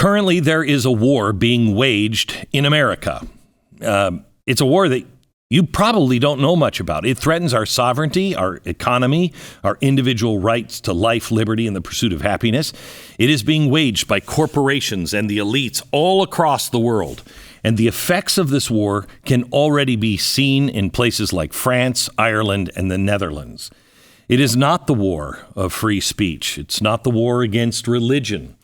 Currently, there is a war being waged in America. It's a war that you probably don't know much about. It threatens our sovereignty, our economy, our individual rights to life, liberty, and the pursuit of happiness. It is being waged by corporations and the elites all across the world. And the effects of this war can already be seen in places like France, Ireland, and the Netherlands. It is not the war of free speech. It's not the war against religion.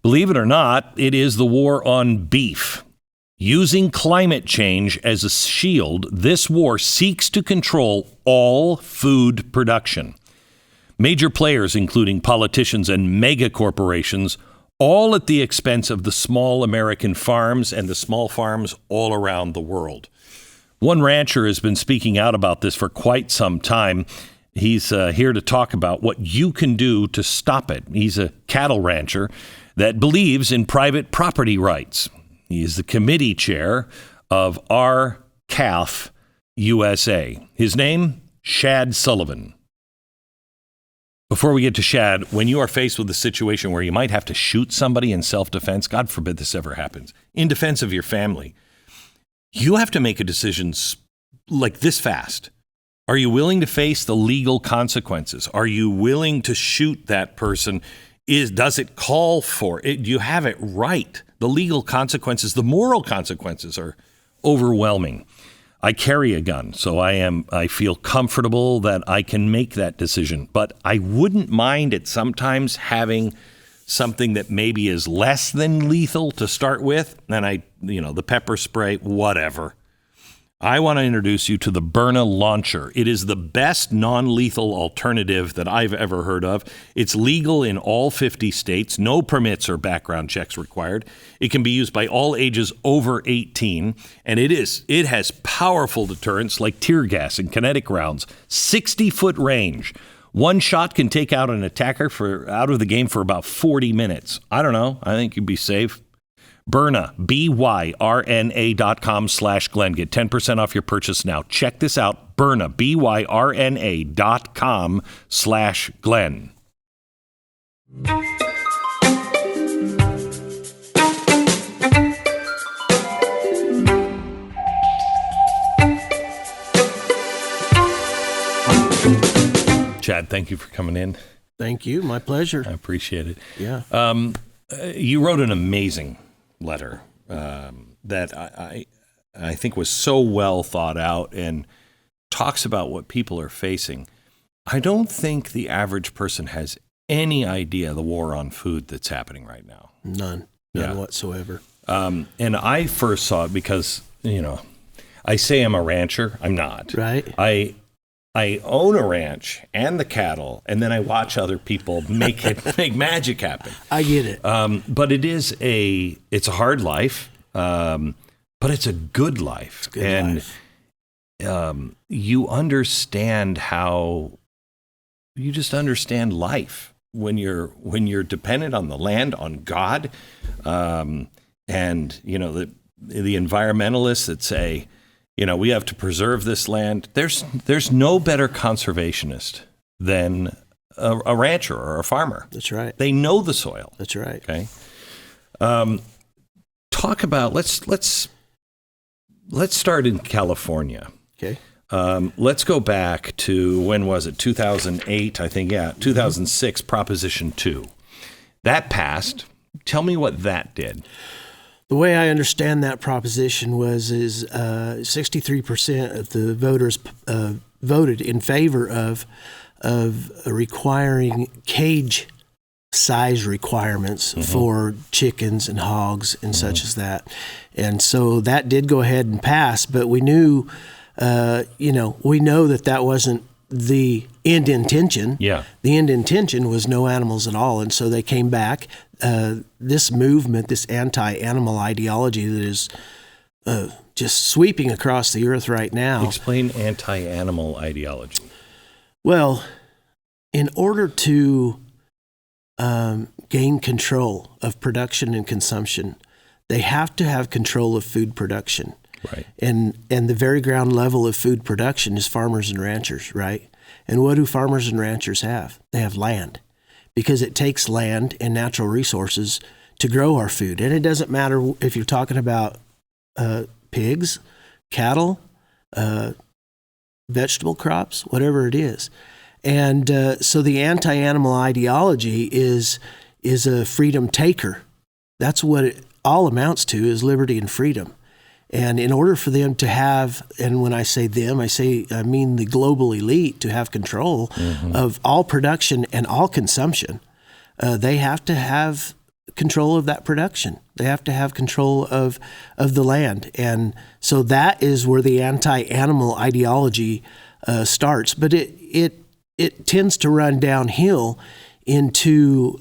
Believe it or not, it is the war on beef. Using climate change as a shield, this war seeks to control all food production. Major players, including politicians and mega corporations, all at the expense of the small American farms and the small farms all around the world. One rancher has been speaking out about this for quite some time. He's here to talk about what you can do to stop it. He's a cattle rancher that believes in private property rights. He is the committee chair of RCAF USA. His name, Shad Sullivan. Before we get to Shad, when you are faced with a situation where you might have to shoot somebody in self-defense, God forbid this ever happens, in defense of your family, you have to make a decision like this fast. Are you willing to face the legal consequences? Are you willing to shoot that person? Does it call for it? Do you have it right? The legal consequences, the moral consequences are overwhelming. I carry a gun, so I feel comfortable that I can make that decision. But I wouldn't mind it sometimes having something that maybe is less than lethal to start with. And the pepper spray, whatever. I want to introduce you to the Byrna Launcher. It is the best non-lethal alternative that I've ever heard of. It's legal in all 50 states. No permits or background checks required. It can be used by all ages over 18. And it has powerful deterrents like tear gas and kinetic rounds. 60-foot range. One shot can take out an attacker out of the game for about 40 minutes. I don't know. I think you'd be safe. Byrna, BYRNA.com/Glenn. Get 10% off your purchase now. Check this out. Byrna, BYRNA.com/Glenn. Chad, thank you for coming in. Thank you. My pleasure. I appreciate it. Yeah. You wrote an amazing letter that I think was so well thought out and talks about what people are facing. I don't think the average person has any idea the war on food that's happening right now. None whatsoever. And I first saw it because, I say I'm a rancher. I'm not. Right. I own a ranch and the cattle, and then I watch other people make magic happen. I get it. But it's a hard life, but it's a good life. It's a good life. You understand you just understand life when you're dependent on the land, on God, and the environmentalists that say, we have to preserve this land. There's no better conservationist than a rancher or a farmer. That's right. They know the soil. That's right. Okay. Talk about let's start in California. Okay. Let's go back to, when was it? 2008, I think. Yeah, 2006, Proposition 2. That passed. Tell me what that did. The way I understand that proposition is 63% of the voters voted in favor of requiring cage size requirements for chickens and hogs and such as that. And so that did go ahead and pass, but we knew, we know that wasn't the end intention. Yeah. The end intention was no animals at all. And so they came back. This movement, this anti-animal ideology that is just sweeping across the earth right now. Explain anti-animal ideology. Well, in order to gain control of production and consumption, they have to have control of food production. Right. And the very ground level of food production is farmers and ranchers, right? And what do farmers and ranchers have? They have land, because it takes land and natural resources to grow our food. And it doesn't matter if you're talking about pigs, cattle, vegetable crops, whatever it is. And so the anti-animal ideology is a freedom taker. That's what it all amounts to, is liberty and freedom. And in order for them to have, and when I say them, I mean the global elite, to have control of all production and all consumption, they have to have control of that production. They have to have control of the land. And so that is where the anti-animal ideology starts. But it tends to run downhill into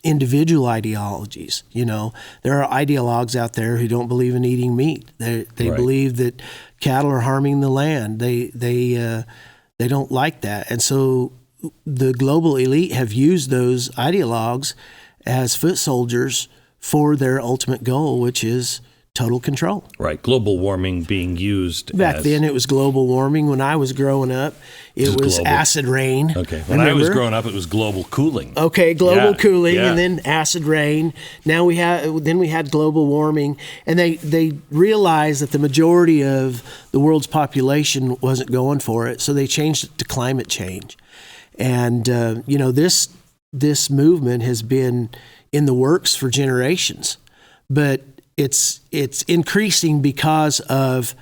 individual ideologies. There are ideologues out there who don't believe in eating meat. They believe that cattle are harming the land. They don't like that. And so the global elite have used those ideologues as foot soldiers for their ultimate goal, which is total control. Right. Global warming being used back then. It was global warming. When I was growing up, it was acid rain. Okay. When I was growing up, it was global cooling. Okay, global cooling, and then acid rain. Now we had global warming, and they realized that the majority of the world's population wasn't going for it, so they changed it to climate change. And this movement has been in the works for generations, but it's increasing because of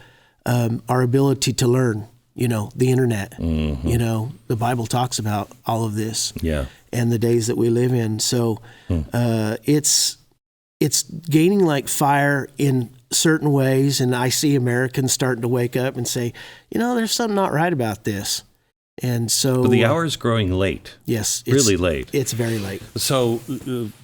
our ability to learn. The internet. The Bible talks about all of this. Yeah. And the days that we live in. So it's gaining like fire in certain ways, and I see Americans starting to wake up and say, there's something not right about this. And so, but the hour is growing late. Yes, really late. It's very late. So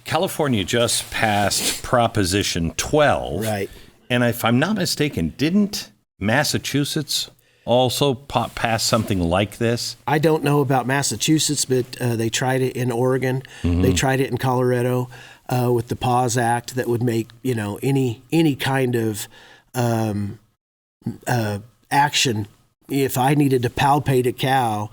California just passed Proposition 12, right? And if I'm not mistaken, didn't Massachusetts also pass something like this? I don't know about Massachusetts, but they tried it in Oregon. They tried it in Colorado with the Pause Act that would make any kind of action. If I needed to palpate a cow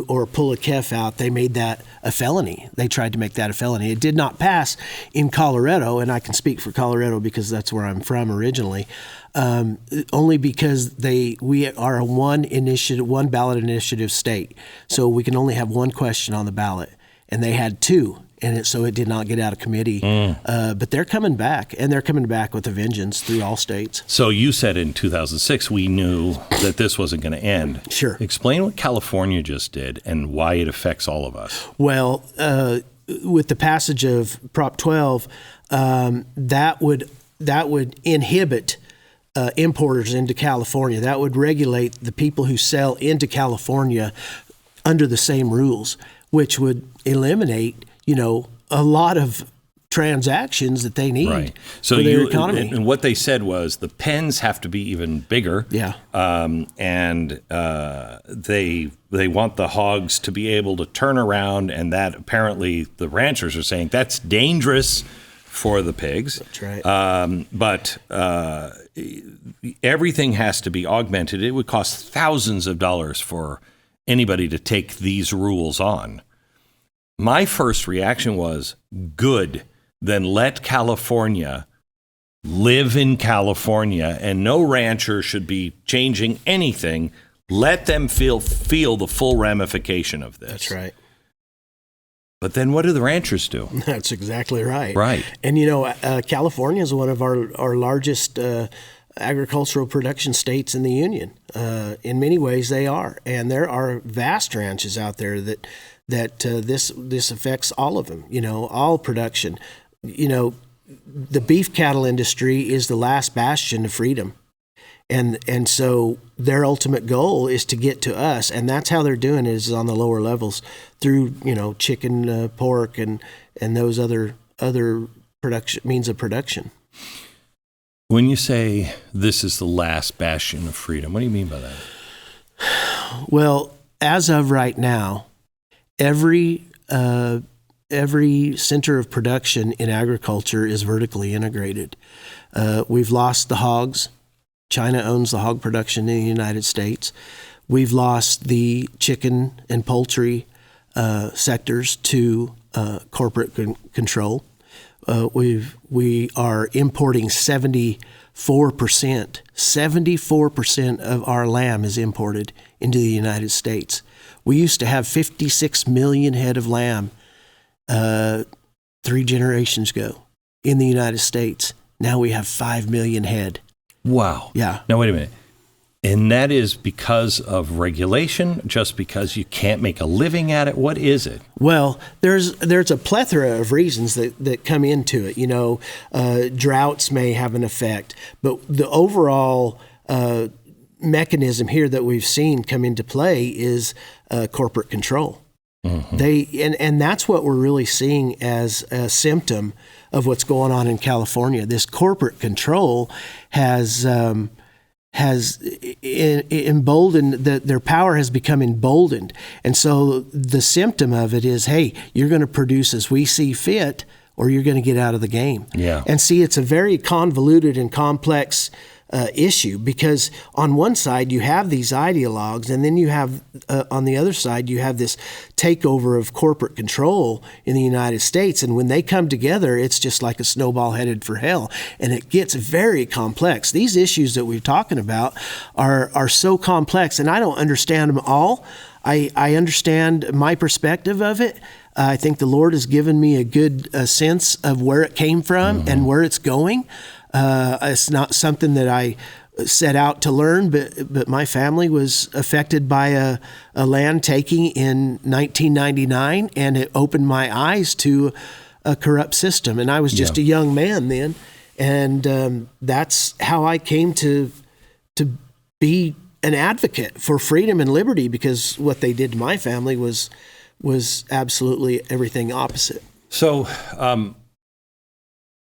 or pull a calf out, they made that a felony. They tried to make that a felony. It did not pass in Colorado, and I can speak for Colorado because that's where I'm from originally. Only because we are a one ballot initiative state, so we can only have one question on the ballot, and they had two. And so it did not get out of committee. But they're coming back, and they're coming back with a vengeance through all states. So you said in 2006 we knew that this wasn't going to end. Sure. Explain what California just did and why it affects all of us. Well, with the passage of Prop 12, that would inhibit importers into California. That would regulate the people who sell into California under the same rules, which would eliminate a lot of transactions that they need for their economy. And what they said was the pens have to be even bigger. Yeah. And they want the hogs to be able to turn around, and that apparently the ranchers are saying that's dangerous for the pigs. That's right. But everything has to be augmented. It would cost thousands of dollars for anybody to take these rules on. My first reaction was, good, then let California live in California, and no rancher should be changing anything. Let them feel the full ramification of this. That's right. But then what do the ranchers do? That's exactly right. Right. And, California is one of our largest agricultural production states in the union. In many ways they are. And there are vast ranches out there that this affects all of them, all production. The beef cattle industry is the last bastion of freedom. And so their ultimate goal is to get to us, and that's how they're doing it, is on the lower levels through, chicken, pork, and those other production means of production. When you say this is the last bastion of freedom, what do you mean by that? Well, as of right now, every center of production in agriculture is vertically integrated. We've lost the hogs. China owns the hog production in the United States. We've lost the chicken and poultry sectors to corporate control. we are importing 74%. 74% of our lamb is imported into the United States. We used to have 56 million head of lamb 3 generations ago in the United States. Now we have 5 million head. Wow. Yeah. Now, wait a minute. And that is because of regulation, just because you can't make a living at it? What is it? Well, there's a plethora of reasons that come into it. You know, droughts may have an effect, but the overall mechanism here that we've seen come into play is corporate control. Mm-hmm. And that's what we're really seeing as a symptom of what's going on in California. This corporate control has emboldened, their power has become emboldened. And so the symptom of it is, hey, you're going to produce as we see fit, or you're going to get out of the game. Yeah. And see, it's a very convoluted and complex issue, because on one side you have these ideologues, and then you have on the other side you have this takeover of corporate control in the United States, and when they come together, it's just like a snowball headed for hell, and it gets very complex. These issues that we're talking about are so complex, and I don't understand them all. I understand my perspective of it. I think the Lord has given me a good sense of where it came from and where it's going. It's not something that I set out to learn, but my family was affected by a land taking in 1999, and it opened my eyes to a corrupt system. And I was just a young man then, and that's how I came to be an advocate for freedom and liberty, because what they did to my family was absolutely everything opposite. So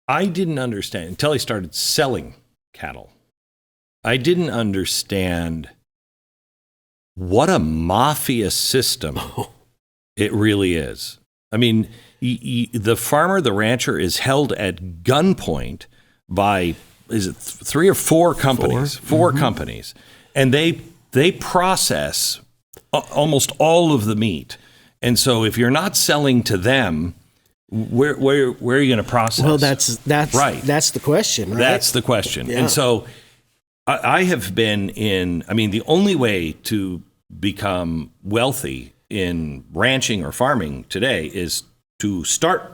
I didn't understand until I started selling cattle. I didn't understand what a mafia system it really is. I mean, the farmer, the rancher, is held at gunpoint by, is it 3 or 4 companies? Four companies. And they process almost all of the meat. And so if you're not selling to them, where are you going to process? Well, that's right. That's the question, right? That's the question. Yeah. And so I have been the only way to become wealthy in ranching or farming today is to start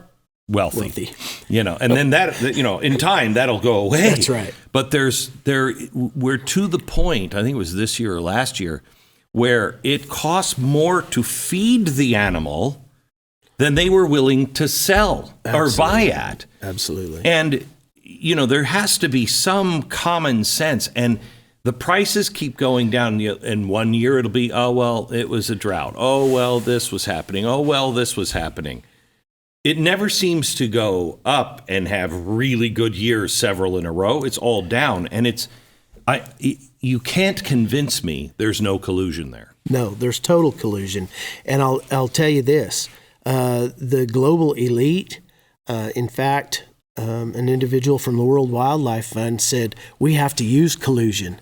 wealthy. And then that, in time that'll go away. That's right. But we're to the point, I think it was this year or last year, where it costs more to feed the animal than they were willing to sell or buy at. Absolutely. And, there has to be some common sense. And the prices keep going down. In 1 year, it'll be, oh, well, it was a drought. Oh, well, this was happening. Oh, well, this was happening. It never seems to go up and have really good years, several in a row. It's all down. And you can't convince me there's no collusion there. No, there's total collusion. And I'll tell you this. The global elite, in fact, an individual from the World Wildlife Fund said, we have to use collusion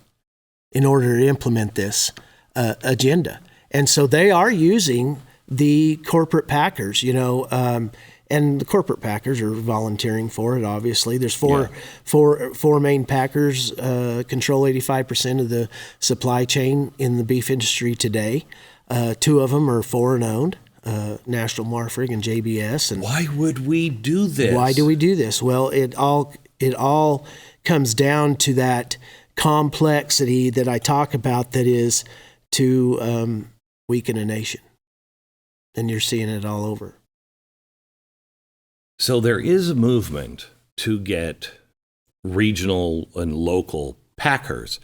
in order to implement this agenda. And so they are using the corporate packers, and the corporate packers are volunteering for it, obviously. There's four main packers control 85% of the supply chain in the beef industry today. 2 of them are foreign owned. National Marfrig and JBS. And why would we do this? Why do we do this? Well, it all comes down to that complexity that I talk about, that is to weaken a nation. And you're seeing it all over. So there is a movement to get regional and local packers,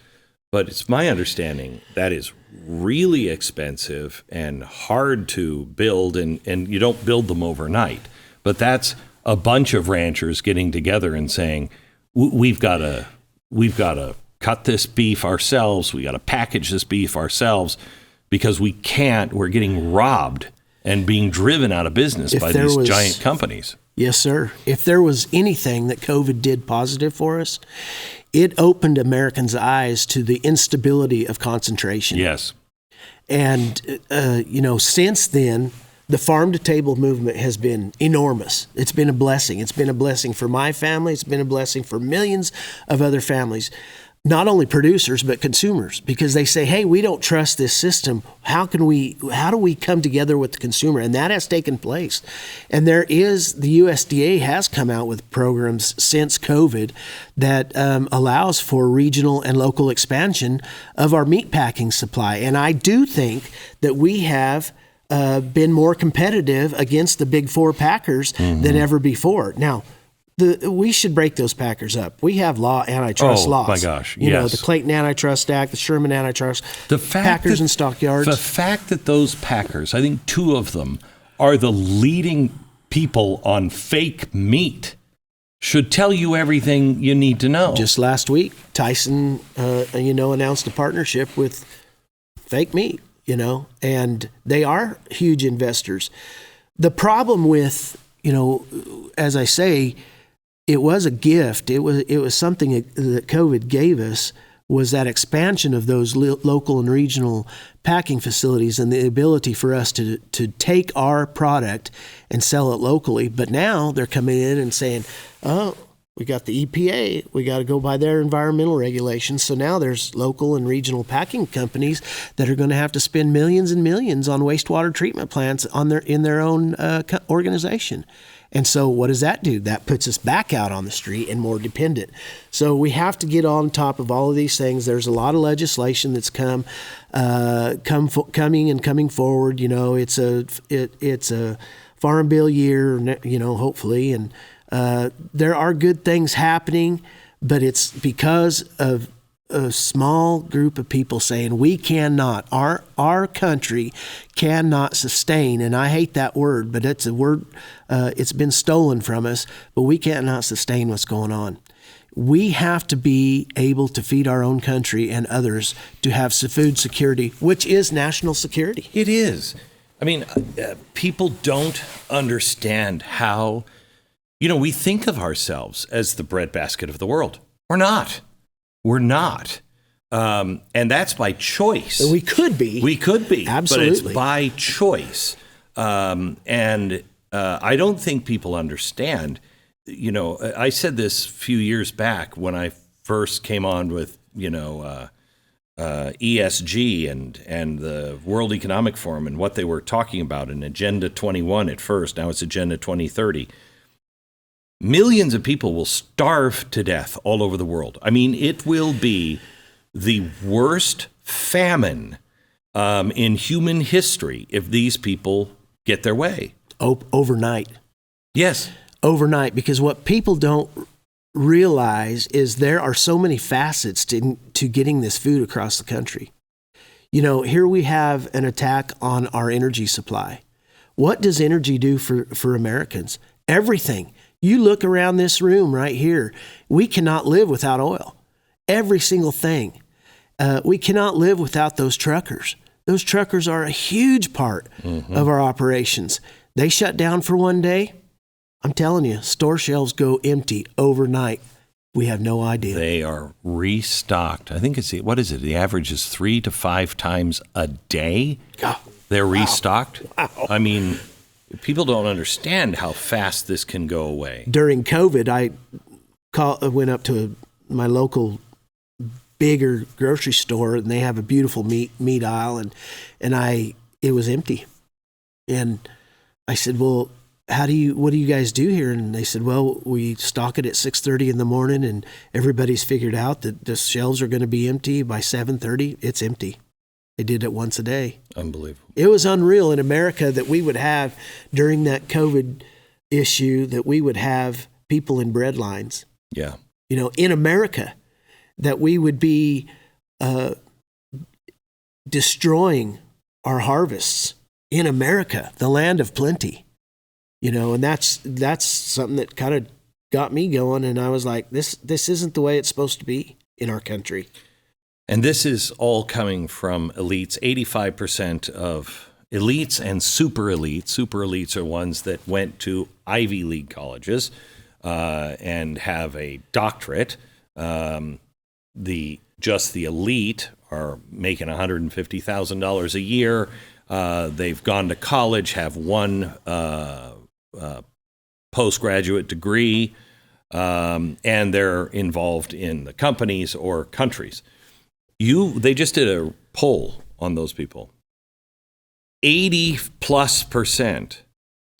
but it's my understanding that is really expensive and hard to build, and you don't build them overnight. But that's a bunch of ranchers getting together and saying, we've got to cut this beef ourselves. We got to package this beef ourselves, because we're getting robbed and being driven out of business by these giant companies. Yes, sir. If there was anything that COVID did positive for us, it opened Americans' eyes to the instability of concentration. Yes. And, since then, the farm to table movement has been enormous. It's been a blessing. It's been a blessing for my family. It's been a blessing for millions of other families, not only producers, but consumers, because they say, hey, we don't trust this system. How do we come together with the consumer? And that has taken place. And the USDA has come out with programs since COVID that allows for regional and local expansion of our meat packing supply. And I do think that we have been more competitive against the big four packers than ever before. Now, we should break those packers up. We have antitrust laws. Oh, my gosh, You know, the Clayton Antitrust Act, the Sherman Antitrust, packers and stockyards. The fact that those packers, I think two of them, are the leading people on fake meat should tell you everything you need to know. Just last week, Tyson, announced a partnership with fake meat, and they are huge investors. The problem with, as I say, it was a gift. It was something that COVID gave us, was that expansion of those local and regional packing facilities and the ability for us to take our product and sell it locally. But now they're coming in and saying, oh, we got the EPA. We got to go by their environmental regulations. So now there's local and regional packing companies that are going to have to spend millions and millions on wastewater treatment plants in their own organization. And so what does that do? That puts us back out on the street and more dependent. So we have to get on top of all of these things. There's a lot of legislation that's coming forward. It's a farm bill year, hopefully, and there are good things happening, but it's because of a small group of people saying we cannot, our country cannot sustain, and I hate that word, but it's a word, it's been stolen from us, but we cannot sustain what's going on. We have to be able to feed our own country and others to have food security, which is national security. It is. I mean, people don't understand how, we think of ourselves as the breadbasket of the world. We're not. And that's by choice. We could be. Absolutely. But it's by choice. And I don't think people understand. I said this a few years back when I first came on with, ESG and the World Economic Forum and what they were talking about in Agenda 21 at first. Now it's Agenda 2030. Millions of people will starve to death all over the world. I mean, it will be the worst famine in human history if these people get their way. Overnight. Yes. Overnight, because what people don't realize is there are so many facets to getting this food across the country. Here we have an attack on our energy supply. What does energy do for Americans? Everything. You look around this room right here, we cannot live without oil. Every single thing. We cannot live without those truckers. Those truckers are a huge part of our operations. They shut down for one day. I'm telling you, store shelves go empty overnight. We have no idea. They are restocked. I think the average is 3 to 5 times a day. Oh, they're restocked. Wow. I mean, people don't understand how fast this can go away. During COVID, I went up to my local bigger grocery store, and they have a beautiful meat aisle, and it was empty. And I said, well, what do you guys do here? And they said, well, we stock it at 6:30 in the morning, and everybody's figured out that the shelves are going to be empty by 7:30. It's empty. They did it once a day. Unbelievable. It was unreal in America that we would have, during that COVID issue, that we would have people in bread lines. Yeah. In America, that we would be destroying our harvests in America, the land of plenty. And that's something that kind of got me going. And I was like, this isn't the way it's supposed to be in our country. And this is all coming from elites. 85% of elites and super elites. Super elites are ones that went to Ivy League colleges and have a doctorate. The elite are making $150,000 a year. they've gone to college, have one postgraduate degree, and they're involved in the companies or countries. They just did a poll on those people. 80+%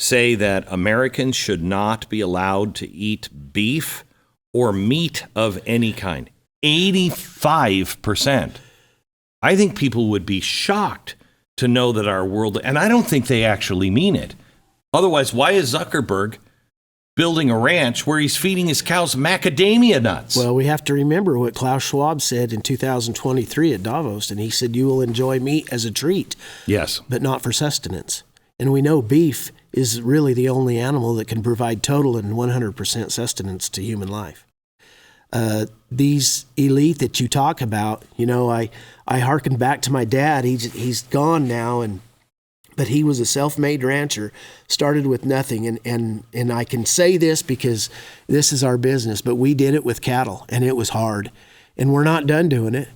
say that Americans should not be allowed to eat beef or meat of any kind. 85%. I think people would be shocked to know that our world, and I don't think they actually mean it. Otherwise, why is Zuckerberg building a ranch where he's feeding his cows macadamia nuts? Well, we have to remember what Klaus Schwab said in 2023 at Davos, and he said, you will enjoy meat as a treat. Yes. But not for sustenance. And we know beef is really the only animal that can provide total and 100% sustenance to human life. These elite that you talk about, I hearken back to my dad. He's gone now, but he was a self-made rancher, started with nothing. And I can say this because this is our business, but we did it with cattle, and it was hard. And we're not done doing it.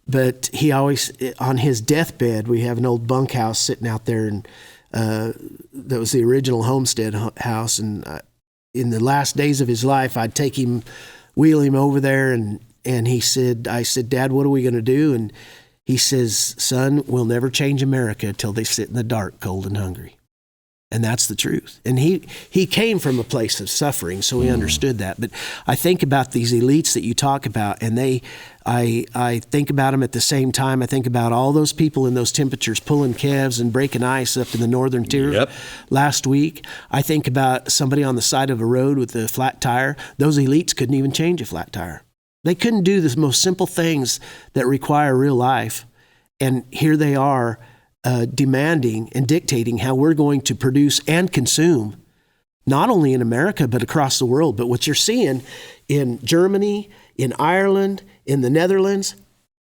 But he always, on his deathbed, we have an old bunkhouse sitting out there, and that was the original homestead house. And in the last days of his life, I'd wheel him over there, and I said, Dad, what are we going to do? And he says, son, we'll never change America till they sit in the dark, cold and hungry. And that's the truth. And he came from a place of suffering, so he understood that. But I think about these elites that you talk about, and I think about them at the same time. I think about all those people in those temperatures pulling calves and breaking ice up in the northern tier last week. I think about somebody on the side of a road with a flat tire. Those elites couldn't even change a flat tire. They couldn't do the most simple things that require real life. And here they are demanding and dictating how we're going to produce and consume, not only in America, but across the world. But what you're seeing in Germany, in Ireland, in the Netherlands,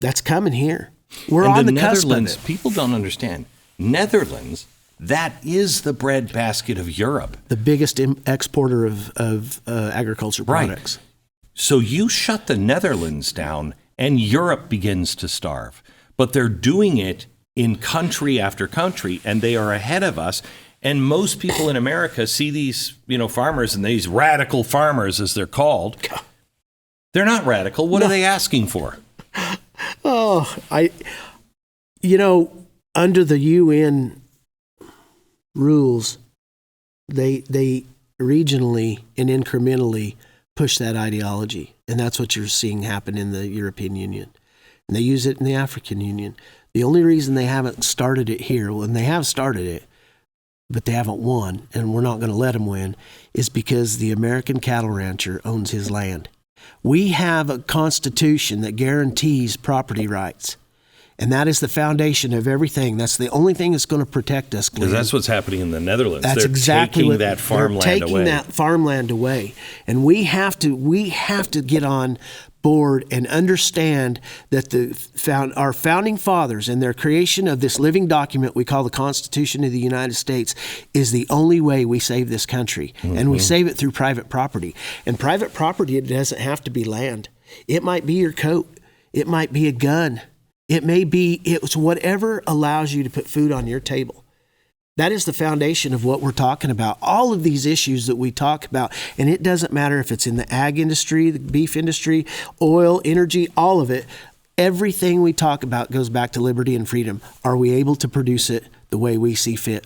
that's coming here. We're on the cusp of it. People don't understand. Netherlands, that is the breadbasket of Europe. The biggest exporter of agriculture products. Right. So you shut the Netherlands down and Europe begins to starve. But they're doing it in country after country, and they are ahead of us. And most people in America see these, farmers, and these radical farmers, as they're called. They're not radical. What are they asking for? Under the UN rules, they regionally and incrementally push that ideology. And that's what you're seeing happen in the European Union. And they use it in the African Union. The only reason they haven't started it here, and they have started it, but they haven't won, and we're not going to let them win, is because the American cattle rancher owns his land. We have a constitution that guarantees property rights, and that is the foundation of everything. That's the only thing that's going to protect us, Glenn. Because that's what's happening in the Netherlands. That's they're exactly taking that farmland away. They're taking that farmland away, and we have to get on board and understand that our founding fathers and their creation of this living document we call the Constitution of the United States is the only way we save this country. Mm-hmm. And we save it through private property. And private property, it doesn't have to be land. It might be your coat. It might be a gun. It's whatever allows you to put food on your table. That is the foundation of what we're talking about. All of these issues that we talk about, and it doesn't matter if it's in the ag industry, the beef industry, oil, energy, all of it. Everything we talk about goes back to liberty and freedom. Are we able to produce it the way we see fit?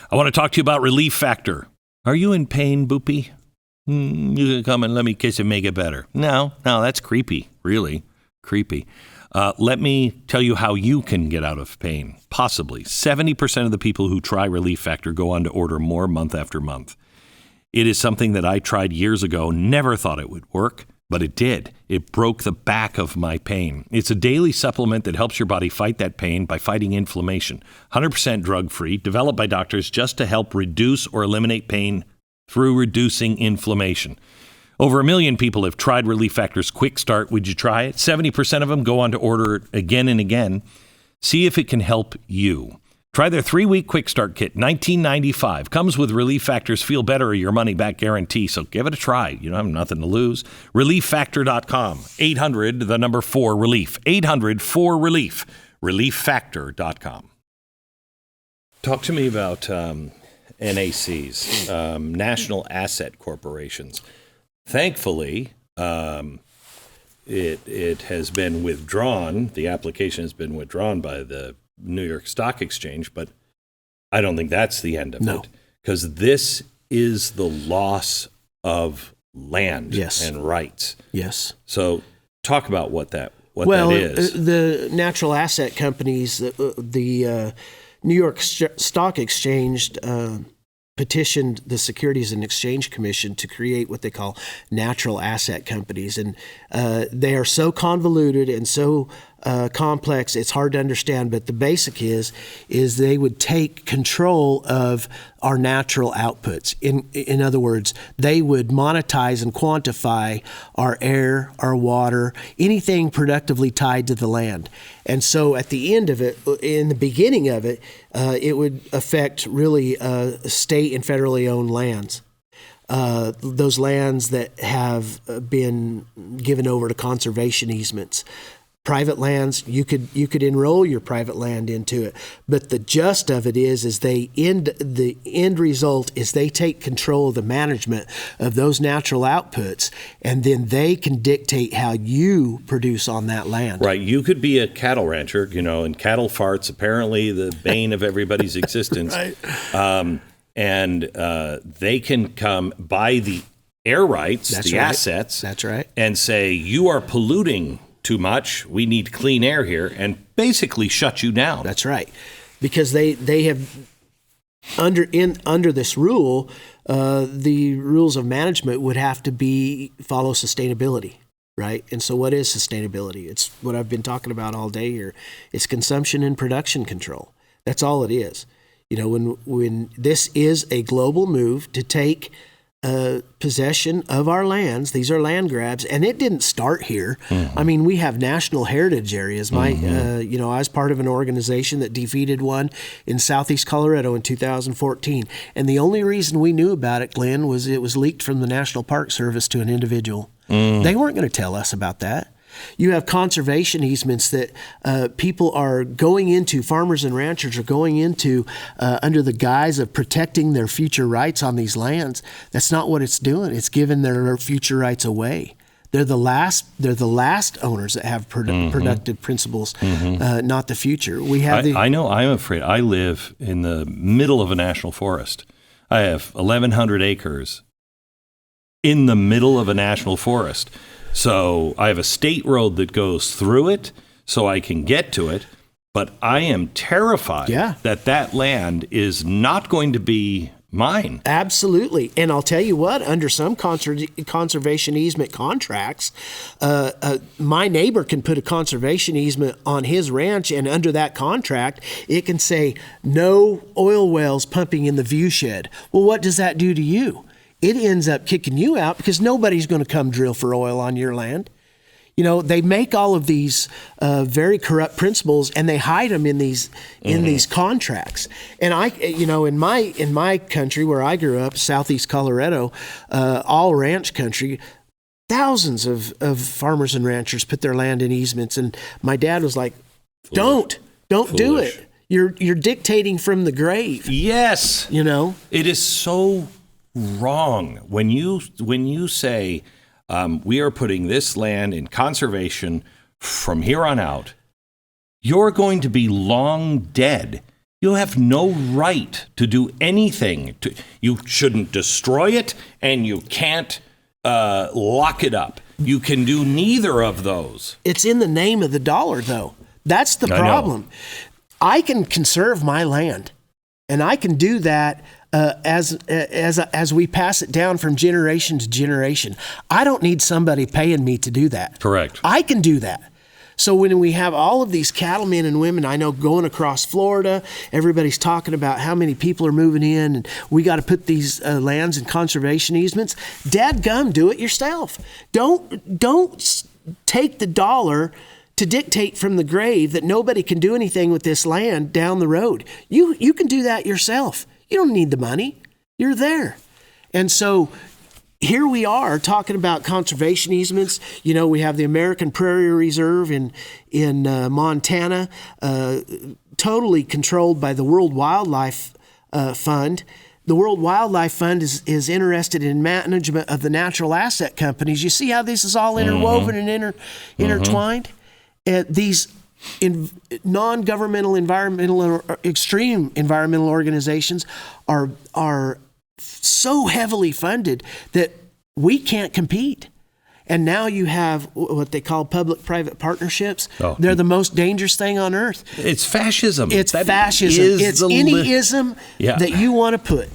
I want to talk to you about Relief Factor. Are you in pain, Boopy? You can come and let me kiss and make it better. No, that's creepy, really creepy. Let me tell you how you can get out of pain, possibly. 70% of the people who try Relief Factor go on to order more month after month. It is something that I tried years ago, never thought it would work, but it did. It broke the back of my pain. It's a daily supplement that helps your body fight that pain by fighting inflammation. 100% drug-free, developed by doctors just to help reduce or eliminate pain through reducing inflammation. Over 1 million people have tried Relief Factor's Quick Start. Would you try it? 70% of them go on to order it again and again. See if it can help you. Try their 3-week Quick Start Kit, $19.95. Comes with Relief Factor's Feel Better or Your Money Back guarantee, so give it a try. You don't have nothing to lose. ReliefFactor.com. 800, the number 4, RELIEF. 800-4-RELIEF. ReliefFactor.com. Talk to me about NACs, National Asset Corporations. Thankfully, it has been withdrawn. The application has been withdrawn by the New York Stock Exchange, but I don't think that's the end of it. Because this is the loss of land and rights. Yes. So talk about what that is. The natural asset companies, the New York Stock Exchange petitioned the Securities and Exchange Commission to create what they call natural asset companies. And they are so convoluted and so complex, it's hard to understand. But the basic is they would take control of our natural outputs. In other words, they would monetize and quantify our air, our water, anything productively tied to the land. And so at the end of it, in the beginning of it, it would affect really state and federally owned lands. Those lands that have been given over to conservation easements. Private lands, you could enroll your private land into it, but the gist of it is the end result is they take control of the management of those natural outputs, and then they can dictate how you produce on that land. Right. You could be a cattle rancher, and cattle farts apparently the bane of everybody's existence. Right. And they can come buy the air rights, assets. That's right. And say you are polluting too much, we need clean air here, and basically shut you down. That's right. Because they have, under this rule, the rules of management would have to follow sustainability, right? And so what is sustainability? It's what I've been talking about all day here. It's consumption and production control. That's all it is. When this is a global move to take possession of our lands. These are land grabs, and it didn't start here. Mm-hmm. I mean, we have national heritage areas. I was part of an organization that defeated one in southeast Colorado in 2014, and the only reason we knew about it, Glenn, was it was leaked from the National Park Service to an individual. They weren't going to tell us about that. You have conservation easements that people are going into, farmers and ranchers are going into under the guise of protecting their future rights on these lands. That's not what it's doing. It's giving their future rights away. They're the last owners that have productive principles, not the future. I know. I'm afraid. I live in the middle of a national forest. I have 1,100 acres in the middle of a national forest. So I have a state road that goes through it so I can get to it, but I am terrified that land is not going to be mine. Absolutely. And I'll tell you what, under some conservation easement contracts, my neighbor can put a conservation easement on his ranch, and under that contract, it can say no oil wells pumping in the view shed. Well, what does that do to you? It ends up kicking you out because nobody's going to come drill for oil on your land. They make all of these very corrupt principles, and they hide them in these contracts. And in my country where I grew up, southeast Colorado, all ranch country, thousands of farmers and ranchers put their land in easements. And my dad was like, "Don't do it. You're dictating from the grave." Yes. It is so wrong when you say we are putting this land in conservation from here on out. You're going to be long dead. You'll have no right to do anything. You shouldn't destroy it, and you can't lock it up. You can do neither of those. It's in the name of the dollar, though. That's the problem. I can conserve my land, and I can do that as we pass it down from generation to generation. I don't need somebody paying me to do that. Correct. I can do that. So when we have all of these cattlemen and women, I know going across Florida, everybody's talking about how many people are moving in, and we got to put these lands in conservation easements. Dadgum, do it yourself. Don't take the dollar to dictate from the grave that nobody can do anything with this land down the road. You can do that yourself. You don't need the money. You're there. And so here we are talking about conservation easements. We have the American Prairie Reserve in Montana, totally controlled by the World Wildlife Fund. The World Wildlife Fund is interested in management of the natural asset companies. You see how this is all interwoven and intertwined? These non-governmental environmental or extreme environmental organizations are so heavily funded that we can't compete. And now you have what they call public-private partnerships. Oh. They're the most dangerous thing on earth. It's fascism. It's fascism. It's any ism that you want to put.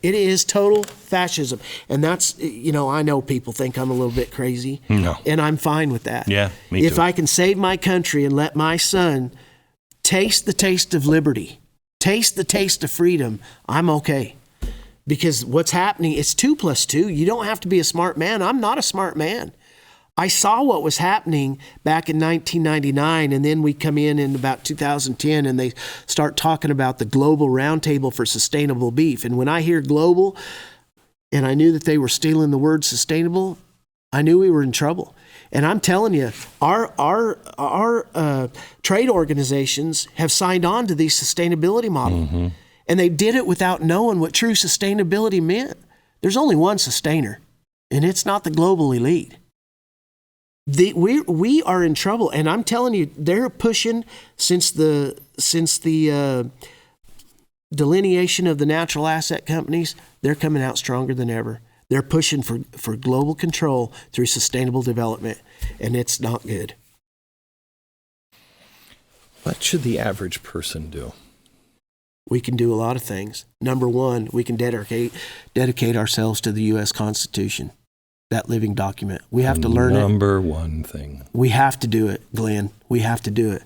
It is total fascism. And that's, I know people think I'm a little bit crazy. No. And I'm fine with that. Yeah, me too. If I can save my country and let my son taste the taste of liberty, taste the taste of freedom, I'm okay. Because what's happening, it's 2 + 2. You don't have to be a smart man. I'm not a smart man. I saw what was happening back in 1999, and then we come in about 2010, and they start talking about the Global Roundtable for Sustainable Beef. And when I hear global, and I knew that they were stealing the word sustainable, I knew we were in trouble. And I'm telling you, our trade organizations have signed on to the sustainability model. Mm-hmm. And they did it without knowing what true sustainability meant. There's only one sustainer, and it's not the global elite. We are in trouble, and I'm telling you, they're pushing since the delineation of the natural asset companies. They're coming out stronger than ever. They're pushing for global control through sustainable development, and it's not good. What should the average person do? We can do a lot of things. Number one, we can dedicate ourselves to the U.S. Constitution, that living document. We have to learn it. Number one thing. We have to do it, Glenn. We have to do it.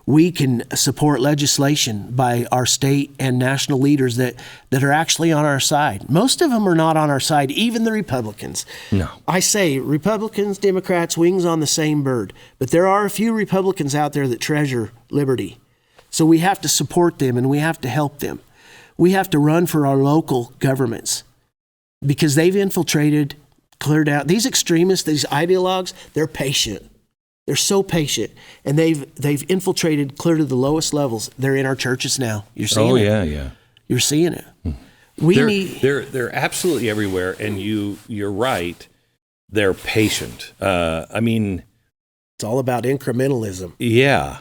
We can support legislation by our state and national leaders that are actually on our side. Most of them are not on our side, even the Republicans. No. I say Republicans, Democrats, wings on the same bird. But there are a few Republicans out there that treasure liberty. So we have to support them and we have to help them. We have to run for our local governments because they've infiltrated, cleared out. These extremists, these ideologues, they're patient. They're so patient. And they've infiltrated clear to the lowest levels. They're in our churches now. You're seeing it. Oh, yeah. You're seeing it. They're absolutely everywhere. And you're right. They're patient. It's all about incrementalism. Yeah.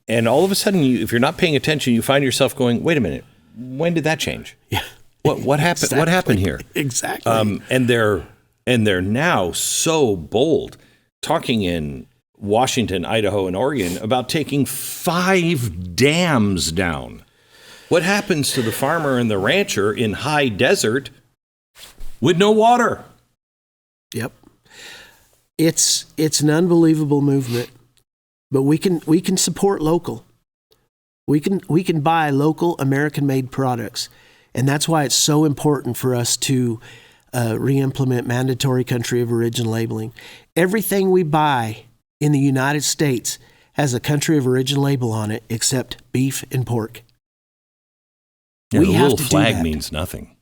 And all of a sudden, if you're not paying attention, you find yourself going, wait a minute, when did that change? Yeah. What happened? Exactly. What happened here? Exactly. And they're now so bold, talking in Washington, Idaho, and Oregon about taking 5 dams down. What happens to the farmer and the rancher in high desert with no water? Yep. It's an unbelievable movement. But we can support local. We can buy local American-made products, and that's why it's so important for us to re-implement mandatory country of origin labeling. Everything we buy in the United States has a country of origin label on it, except beef and pork. Yeah, the little flag means nothing.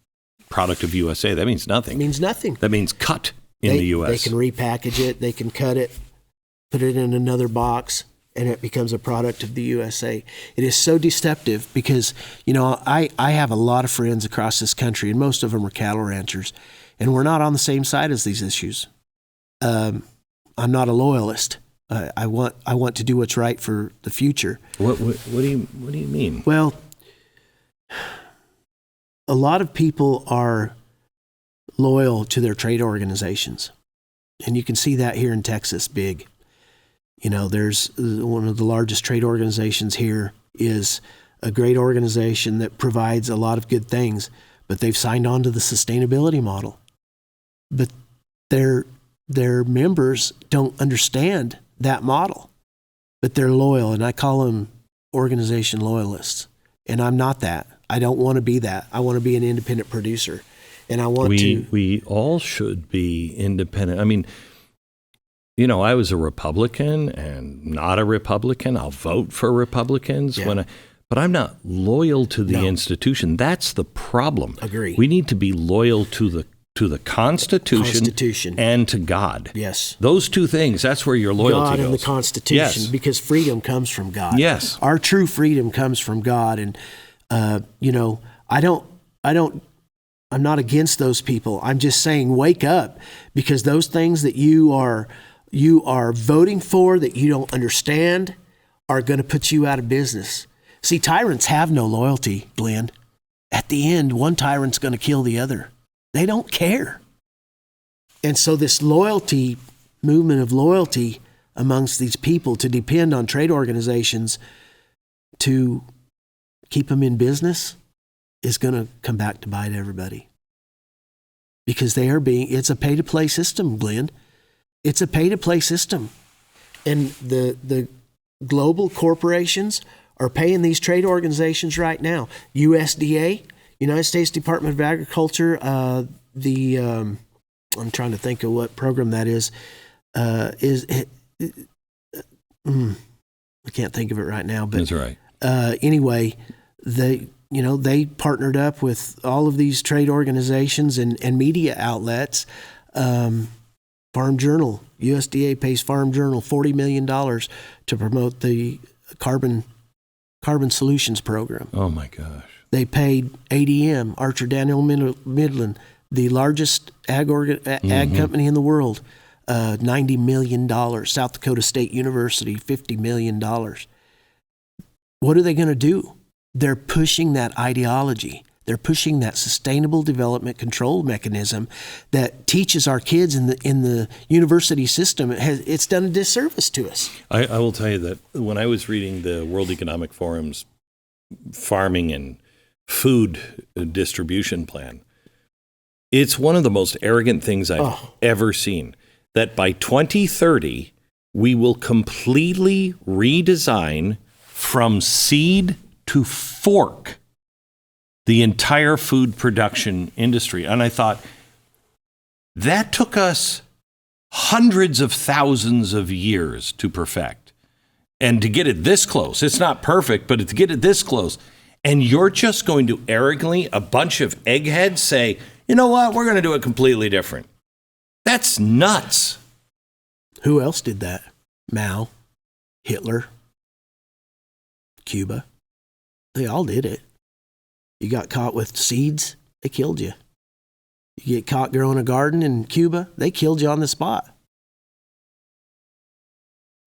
Product of USA, that means nothing. It means nothing. That means cut in the U.S. They can repackage it. They can cut it, put it in another box, and it becomes a product of the USA. It is so deceptive because, I have a lot of friends across this country, and most of them are cattle ranchers, and we're not on the same side as these issues. I'm not a loyalist. I want to do what's right for the future. What do you mean? Well, a lot of people are loyal to their trade organizations, and you can see that here in Texas big. There's one of the largest trade organizations here is a great organization that provides a lot of good things, but they've signed on to the sustainability model. But their members don't understand that model, but they're loyal, and I call them organization loyalists. And I'm not that. I don't want to be that. I want to be an independent producer, and I want to. We all should be independent. I was a Republican and not a Republican. I'll vote for Republicans but I'm not loyal to the institution. That's the problem. Agree. We need to be loyal to the to the Constitution and to God. Yes. Those two things, that's where your loyalty God goes. and the Constitution, Yes. because freedom comes from God. Yes. Our true freedom comes from God. And, I'm not against those people. I'm just saying, wake up, because those things that you are voting for that you don't understand are going to put you out of business. See, tyrants have no loyalty, Glenn. At the end, one tyrant's going to kill the other. They don't care. And so this movement of loyalty amongst these people to depend on trade organizations to keep them in business is going to come back to bite everybody. Because it's a pay-to-play system, Glenn. It's a pay-to-play system. And the global corporations are paying these trade organizations right now. USDA, United States Department of Agriculture, I'm trying to think of what program that is. I can't think of it right now, but that's right. Anyway, they partnered up with all of these trade organizations and media outlets. Farm Journal, USDA pays Farm Journal $40 million to promote the carbon solutions program. Oh my gosh. They paid ADM, Archer Daniel Midland, the largest ag company in the world, $90 million. South Dakota State University, $50 million. What are they going to do? They're pushing that ideology. They're pushing that sustainable development control mechanism that teaches our kids in the university system. It's done a disservice to us. I will tell you that when I was reading the World Economic Forum's farming and food distribution plan, it's one of the most arrogant things I've ever seen, that by 2030, we will completely redesign from seed to fork the entire food production industry. And I thought, that took us hundreds of thousands of years to perfect. And to get it this close, it's not perfect, but to get it this close, and you're just going to arrogantly, a bunch of eggheads, say, you know what, we're going to do it completely different. That's nuts. Who else did that? Mao, Hitler, Cuba. They all did it. You got caught with seeds, they killed you. You get caught growing a garden in Cuba, they killed you on the spot.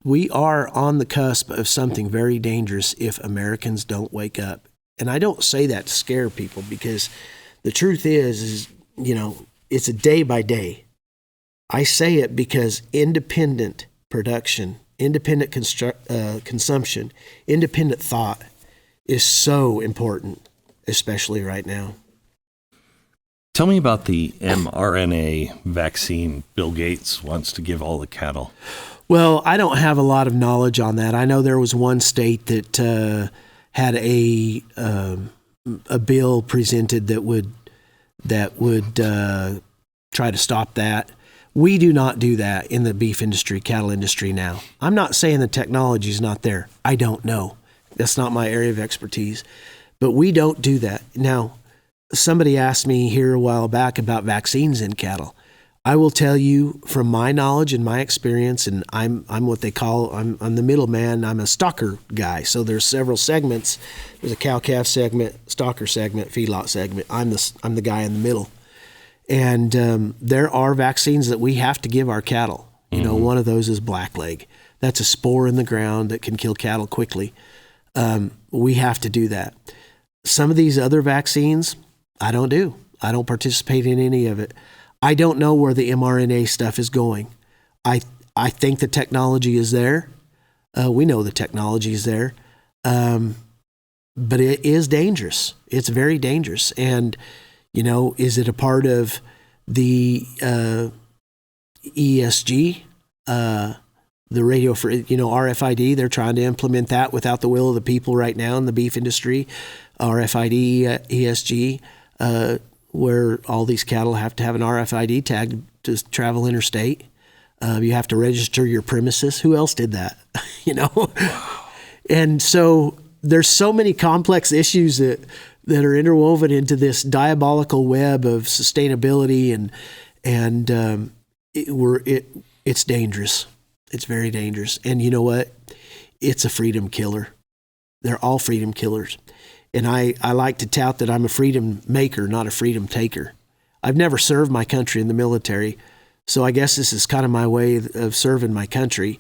We are on the cusp of something very dangerous if Americans don't wake up. And I don't say that to scare people, because the truth is, it's a day by day. I say it because independent production, independent consumption, independent thought is so important, especially right now. Tell me about the mRNA vaccine Bill Gates wants to give all the cattle. Well, I don't have a lot of knowledge on that. I know there was one state that had a bill presented that would try to stop that. We do not do that in the beef industry, cattle industry now. I'm not saying the technology is not there. I don't know. That's not my area of expertise. But we don't do that. Now, somebody asked me here a while back about vaccines in cattle. I will tell you from my knowledge and my experience, and I'm what they call, I'm the middleman. I'm a stalker guy. So there's several segments. There's a cow-calf segment, stalker segment, feedlot segment. I'm the guy in the middle. And there are vaccines that we have to give our cattle. One of those is blackleg. That's a spore in the ground that can kill cattle quickly. We have to do that. Some of these other vaccines, I don't do. I don't participate in any of it. I don't know where the mRNA stuff is going. I think the technology is there. We know the technology is there. But it is dangerous. It's very dangerous. And, is it a part of the ESG, the radio for, RFID? They're trying to implement that without the will of the people right now in the beef industry. RFID, ESG, where all these cattle have to have an RFID tag to travel interstate. You have to register your premises. Who else did that? Wow. And so there's so many complex issues that that are interwoven into this diabolical web of sustainability, and it's dangerous. It's very dangerous. And you know what? It's a freedom killer. They're all freedom killers. And I like to tout that I'm a freedom maker, not a freedom taker. I've never served my country in the military, so I guess this is kind of my way of serving my country,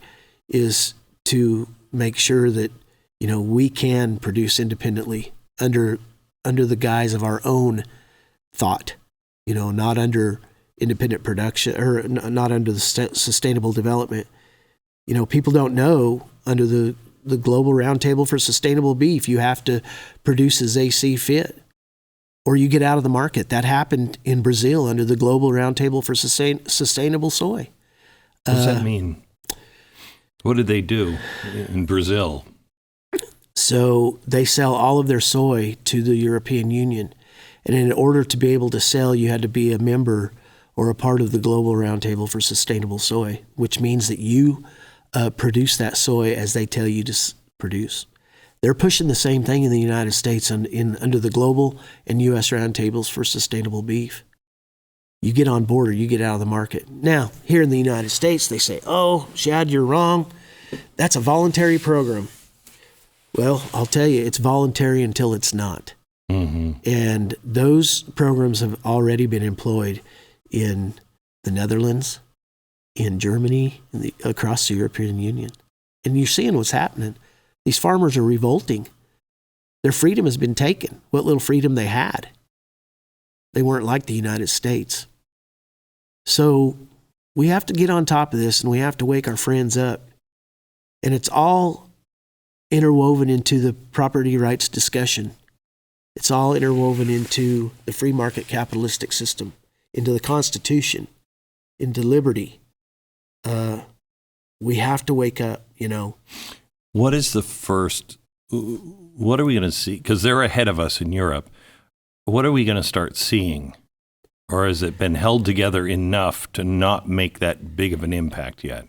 is to make sure that, you know, we can produce independently under the guise of our own thought, you know, not under independent production, or not under the sustainable development. You know, people don't know, under the Global Roundtable for Sustainable Beef, you have to produce as they see fit, or you get out of the market. That happened in Brazil under the Global Roundtable for Sustainable Soy. What does that mean? What did they do in Brazil? So they sell all of their soy to the European Union. And in order to be able to sell, you had to be a member or a part of the Global Roundtable for Sustainable Soy, which means that you produce that soy as they tell you to produce. They're pushing the same thing in the United States under the Global and U.S. Roundtables for Sustainable Beef. You get on board or you get out of the market. Now, here in the United States, they say, oh, Shad, you're wrong. That's a voluntary program. Well, I'll tell you, it's voluntary until it's not. Mm-hmm. And those programs have already been employed in the Netherlands, in Germany, across the European Union. And you're seeing what's happening. These farmers are revolting. Their freedom has been taken. What little freedom they had. They weren't like the United States. So we have to get on top of this, and we have to wake our friends up. And it's all interwoven into the property rights discussion. It's all interwoven into the free market capitalistic system, into the Constitution, into liberty. We have to wake up, you know. What are we going to see? Because they're ahead of us in Europe. What are we going to start seeing? Or has it been held together enough to not make that big of an impact yet?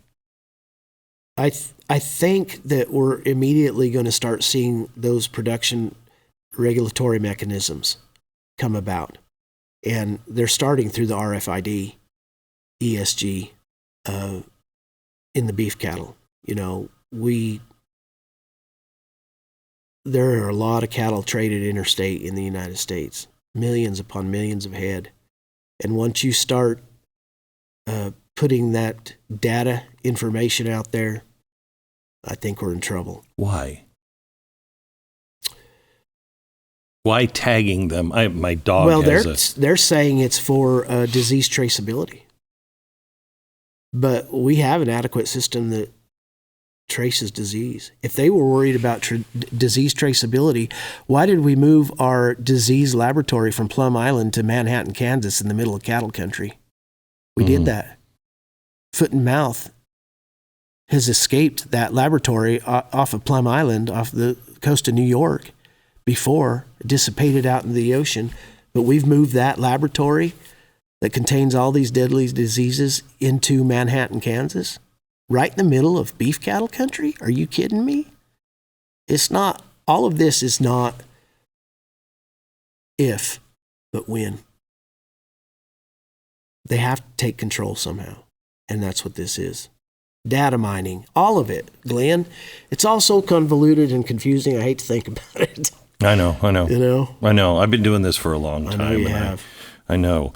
I think that we're immediately going to start seeing those production regulatory mechanisms come about. And they're starting through the RFID, ESG, in the beef cattle. You know, there are a lot of cattle traded interstate in the United States, millions upon millions of head. And once you start putting that data information out there, I think we're in trouble. Why? Why tagging them? My dog. Well, they're saying it's for disease traceability, but we have an adequate system that traces disease. If they were worried about disease traceability, why did we move our disease laboratory from Plum Island to Manhattan, Kansas, in the middle of cattle country? We did that. Foot and Mouth has escaped that laboratory off of Plum Island, off the coast of New York, before, dissipated out in the ocean. But we've moved that laboratory that contains all these deadly diseases into Manhattan, Kansas, right in the middle of beef cattle country. Are you kidding me? It's not, all of this is not if, but when. They have to take control somehow. And that's what this is. Data mining, all of it, Glenn. It's all so convoluted and confusing. I hate to think about it. I know. You know? I know. I've been doing this for a long time. I know you have. I know.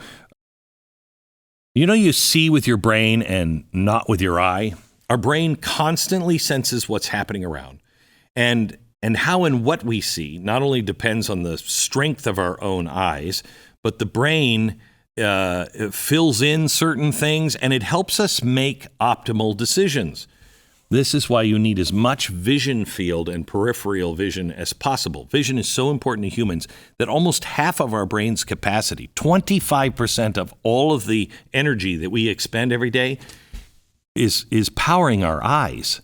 You know, you see with your brain and not with your eye. Our brain constantly senses what's happening around. And how and what we see not only depends on the strength of our own eyes, but the brain it fills in certain things, and it helps us make optimal decisions. This is why you need as much vision field and peripheral vision as possible. Vision is so important to humans that almost half of our brain's capacity, 25% of all of the energy that we expend every day, is powering our eyes.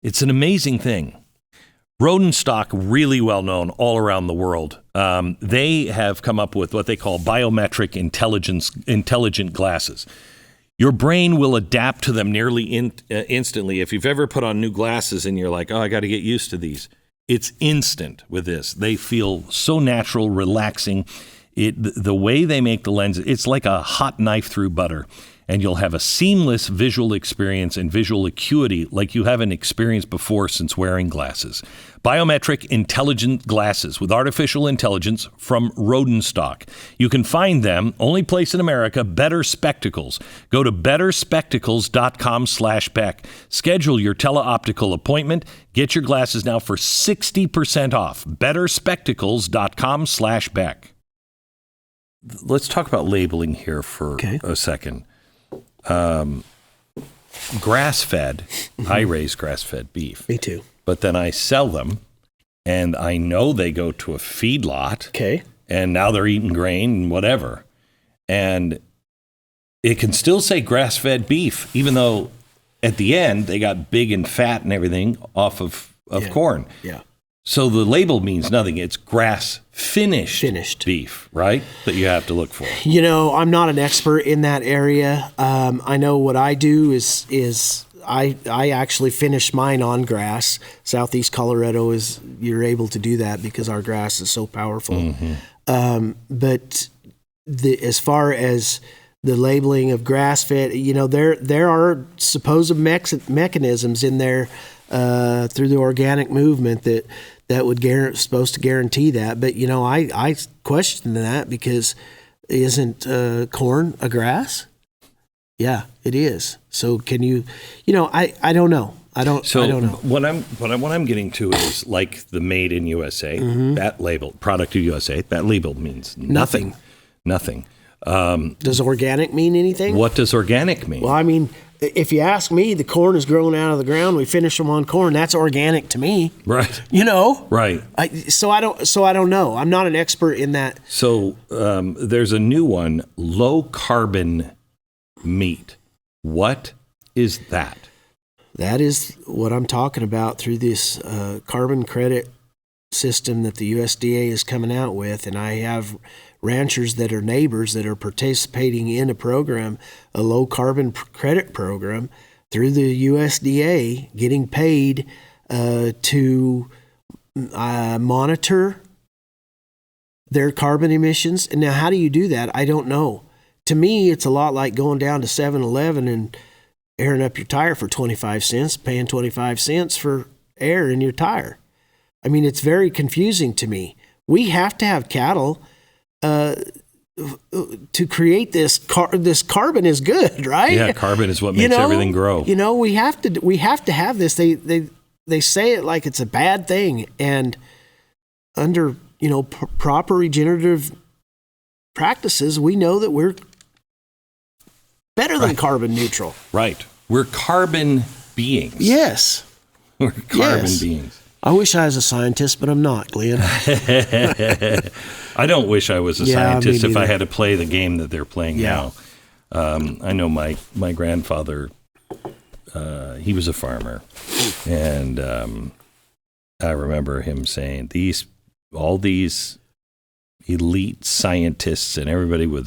It's an amazing thing. Rodenstock, really well known all around the world. They have come up with what they call biometric intelligent glasses. Your brain will adapt to them nearly instantly. If you've ever put on new glasses and you're like, oh, I got to get used to these, It's instant with this. They feel so natural, relaxing. The way they make the lens, it's like a hot knife through butter. And you'll have a seamless visual experience and visual acuity like you haven't experienced before since wearing glasses. Biometric intelligent glasses with artificial intelligence from Rodenstock. You can find them, only place in America, Better Spectacles. Go to betterspectacles.com/Beck. Schedule your teleoptical appointment. Get your glasses now for 60% off. betterspectacles.com/Beck. Let's talk about labeling here for a second. Grass-fed, I raise grass-fed beef. Me too. But then I sell them, and I know they go to a feedlot. Okay. And now they're eating grain and whatever. And it can still say grass-fed beef, even though at the end they got big and fat and everything off of corn. Yeah. So the label means nothing. It's finished beef, right? That you have to look for. You know, I'm not an expert in that area. I know what I do is I actually finish mine on grass. Southeast Colorado you're able to do that because our grass is so powerful. Mm-hmm. But as far as the labeling of grass-fed, you know, there are supposed mechanisms in there through the organic movement that would supposed to guarantee that. But, you know, I question that because isn't corn a grass? Yeah, it is. So can you know, I don't know. I don't know. What I'm getting to is like the made in USA, that label, product of USA, that label means nothing. Does organic mean anything? What does organic mean? Well, I mean, if you ask me, the corn is growing out of the ground. We finish them on corn. That's organic to me. Right. You know. Right. So I don't know. I'm not an expert in that. So there's a new one, low carbon meat. What is that? That is what I'm talking about through this carbon credit system that the USDA is coming out with, and I have ranchers that are neighbors that are participating in a program, a low carbon credit program through the USDA, getting paid to monitor their carbon emissions. And now how do you do that? I don't know. To me, it's a lot like going down to 7-Eleven and airing up your tire for 25 cents, paying 25 cents for air in your tire. I mean, it's very confusing to me. We have to have cattle to create this carbon is good, right? Yeah, carbon is what makes everything grow. You know, we have to have this. They say it like it's a bad thing, and under proper regenerative practices, we know that we're better than carbon neutral. Right. We're carbon beings. Yes. We're carbon beings. I wish I was a scientist, but I'm not, Glenn. I don't wish I was a scientist if I had to play the game that they're playing now. I know my grandfather, he was a farmer, and I remember him saying, all these elite scientists and everybody with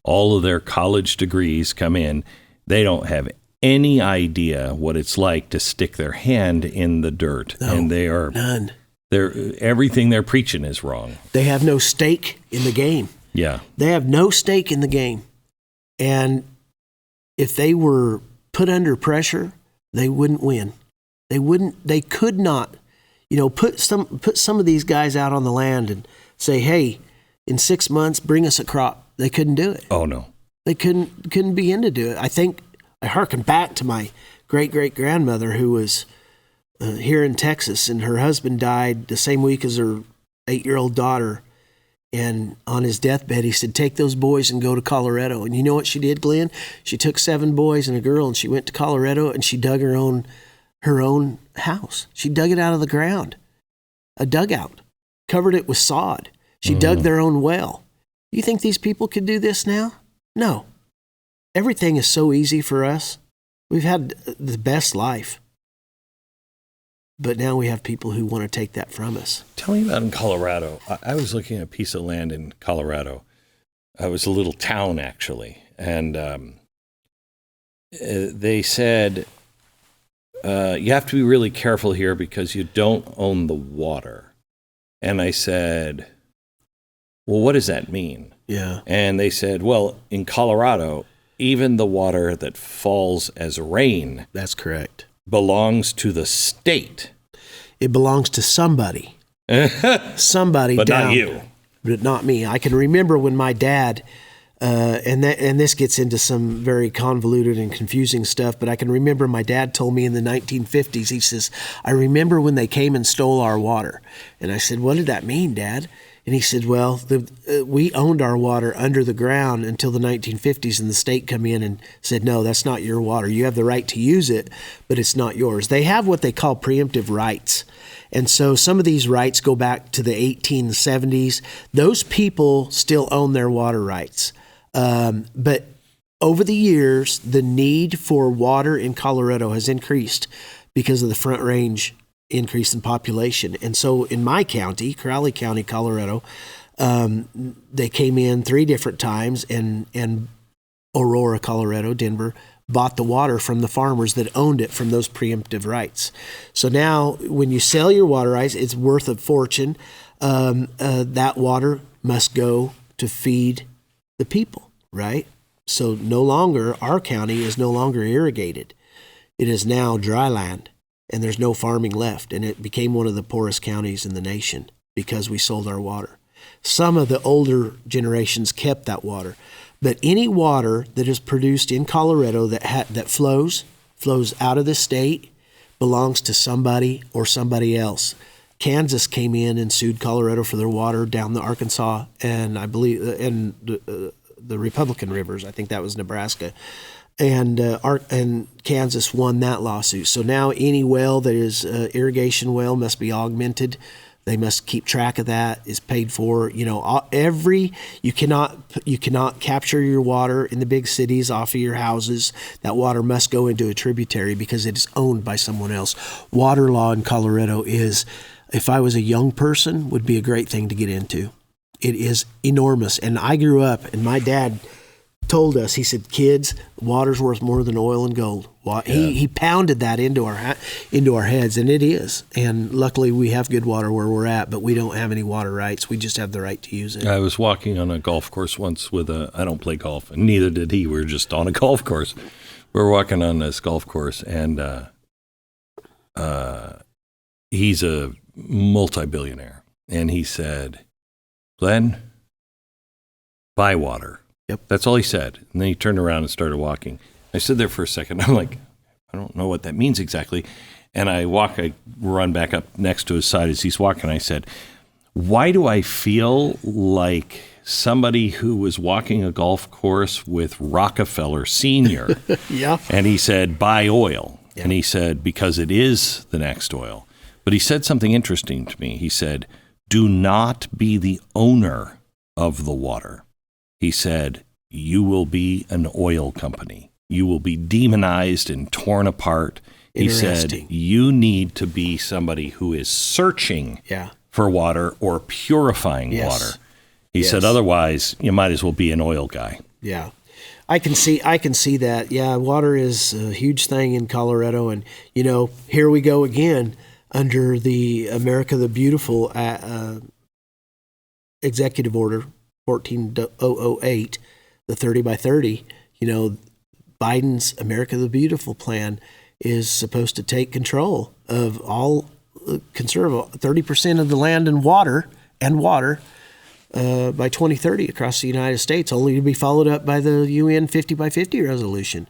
all of their college degrees come in, they don't have any idea what it's like to stick their hand in the dirt. No, and they are none. Everything they're preaching is wrong. They have no stake in the game. Yeah. They have no stake in the game. And if they were put under pressure, they wouldn't win. They could not, put some of these guys out on the land and say, hey, in 6 months, bring us a crop. They couldn't do it. Oh, no. They couldn't begin to do it. I think I hearken back to my great-great-grandmother who was here in Texas, and her husband died the same week as her 8-year-old daughter. And on his deathbed, he said, take those boys and go to Colorado. And you know what she did, Glenn? She took 7 boys and a girl, and she went to Colorado, and she dug her own house. She dug it out of the ground, a dugout, covered it with sod. She dug their own well. You think these people could do this now? No. Everything is so easy for us. We've had the best life. But now we have people who want to take that from us. Tell me about in Colorado. I was looking at a piece of land in Colorado. It was a little town, actually. And they said you have to be really careful here because you don't own the water. And I said, well, what does that mean? Yeah. And they said, well, in Colorado, even the water that falls as rain. That's correct. Belongs to the state. It belongs to somebody. Somebody but down. Not you. But not me. I can remember when my dad, and this gets into some very convoluted and confusing stuff, but I can remember my dad told me in the 1950s, he says, I remember when they came and stole our water. And I said, what did that mean, Dad? And he said, well, we owned our water under the ground until the 1950s, and the state come in and said, no, that's not your water. You have the right to use it, but it's not yours. They have what they call preemptive rights. And so some of these rights go back to the 1870s. Those people still own their water rights. But over the years, the need for water in Colorado has increased because of the Front Range increase in population. And so in my county, Crowley County, Colorado, they came in 3 different times, and Aurora, Colorado, Denver, bought the water from the farmers that owned it from those preemptive rights. So now when you sell your water rights, it's worth a fortune. That water must go to feed the people, right? So no longer, our county is no longer irrigated. It is now dry land, and there's no farming left. And it became one of the poorest counties in the nation because we sold our water. Some of the older generations kept that water. But any water that is produced in Colorado that flows out of the state belongs to somebody or somebody else. Kansas came in and sued Colorado for their water down the Arkansas and I believe the Republican rivers. I think that was Nebraska, and Kansas won that lawsuit. So now any well that is irrigation well must be augmented. They must keep track of that. Is paid for. You cannot capture your water in the big cities off of your houses. That water must go into a tributary because it is owned by someone else. Water law in Colorado is, if I was a young person, would be a great thing to get into. It is enormous. And I grew up, and my dad told us, he said, kids, water's worth more than oil and gold. He pounded that into our heads, and it is. And luckily we have good water where we're at, but we don't have any water rights. We just have the right to use it. I was walking on a golf course once I don't play golf, and neither did he. We were just on a golf course. We were walking on this golf course, and he's a multi-billionaire. And he said, Glenn, buy water. Yep. That's all he said. And then he turned around and started walking. I stood there for a second. I'm like, I don't know what that means exactly. And I run back up next to his side as he's walking. I said, why do I feel like somebody who was walking a golf course with Rockefeller Sr.? Yeah. And he said, buy oil. Yeah. And he said, because it is the next oil. But he said something interesting to me. He said, do not be the owner of the water. He said, you will be an oil company. You will be demonized and torn apart. He said, you need to be somebody who is searching for water or purifying water. He said, otherwise, you might as well be an oil guy. Yeah. I can see that. Yeah, water is a huge thing in Colorado. And, here we go again under the America the Beautiful executive order 14008, the 30 by 30. Biden's America the Beautiful plan is supposed to take control of all, conserve 30% of the land and water by 2030 across the United States, only to be followed up by the UN 50 by 50 resolution.